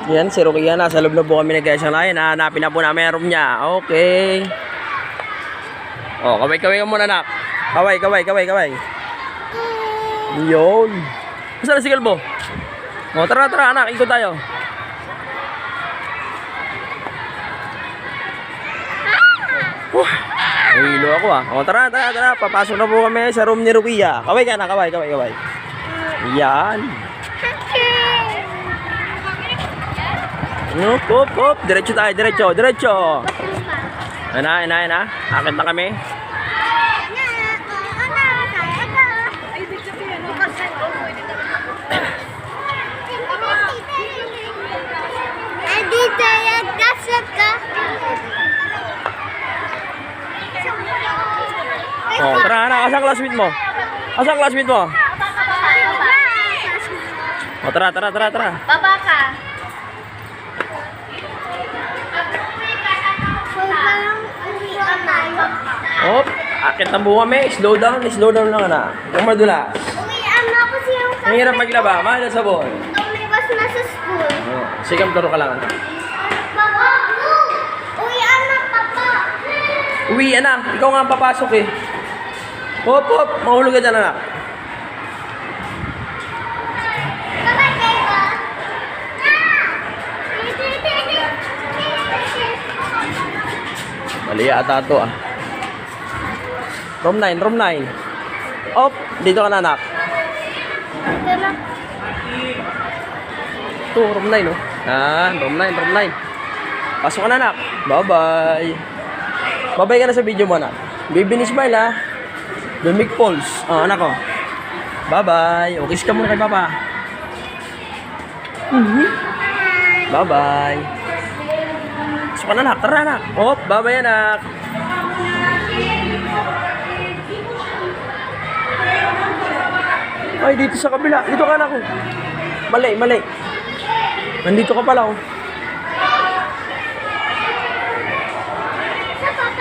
Yan, si Rukia na. Sa loob na po kami nag-exercise. Hanapin na po namin ang room niya. Okay. Oh, kaway-kaway ka muna, nak. Kaway. Yun. Basta na si Kalbo? Oh, tara, anak. Ikot tayo. Hilo ako ah. O tara. Papasok na po kami sa room ni Rukia. Kaway ka na, kaway. Yan. Hop. Diretso tayo. Ana. Akit na kami. Oh, tara na. Asang classmate mo? Oh, tara. Baba ka. Hop. Akit na po kami. Slow down lang na. Huwag madulas. Uwian na ako siyang Ang hirap maglaba. Mahal na sabon. Tumibas na sa school. Oh, sige, turo ka lang. Papa, uwian na, papa. Uwi, anak. Ikaw nga ang papasok eh. Hop. Mahulog ka dyan, anak. Kamay kayo ba? Mali ata ito ah. Room 9. Hop. Dito ka na, anak. Ito, room 9 oh. Room 9. Pasok ka na, anak. Bye-bye. Bye-bye ka na sa video mo, anak. Baby ni Smile ah. Dominic Pauls. Oh, anak ko. Bye-bye. O, kiss ka muna kay papa. Bye-bye. Pasok ka na, anak. Tara, anak. Hop. Bye-bye, anak. Ay, dito sa kabila. Dito ka, anak ko. Mali. Nandito ka pala, oh.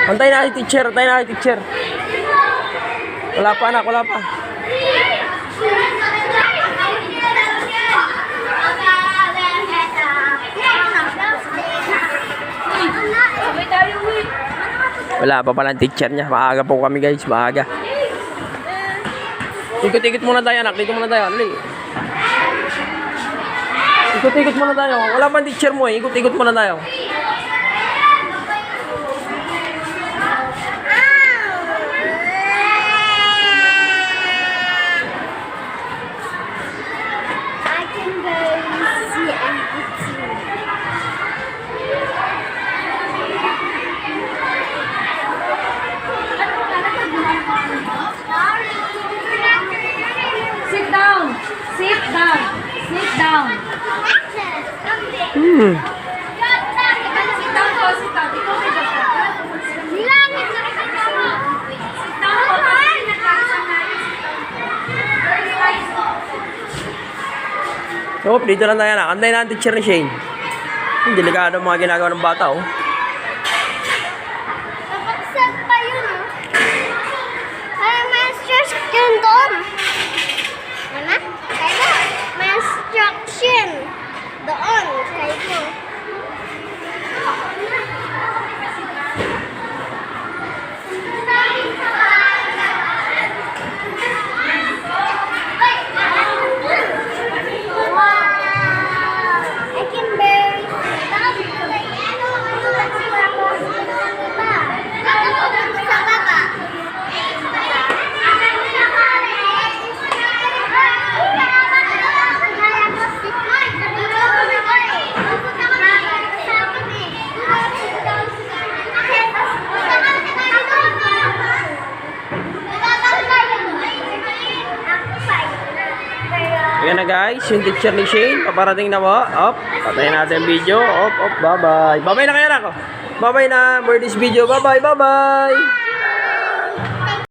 Antayin na si teacher. Wala pa, anak. Wala pa palang teacher niya. Maaga po kami, guys. Maaga. Ikot-ikot muna tayo, anak. Dito muna tayo. Dali. Ikot-ikot muna tayo. Wala pang teacher mo eh. Ikot-ikot muna tayo. I can barely see anything. Sit down. So, dito lang tayo, anak. Antayin na ang teacher ni Shane. Delikado ang mga ginagawa ng bata, oh. Napagset pa yun, oh. Ay, may instruction doon. Ano? Kayo? May instruction doon. Kayo. I can barely sa baba. Ayan na, guys. Yung teacher ni Shane. Paparating na po. Op. Patayin natin ang video. Op. Bye-bye. Bye-bye na kayo, anak. Bye-bye na for this video. Bye-bye.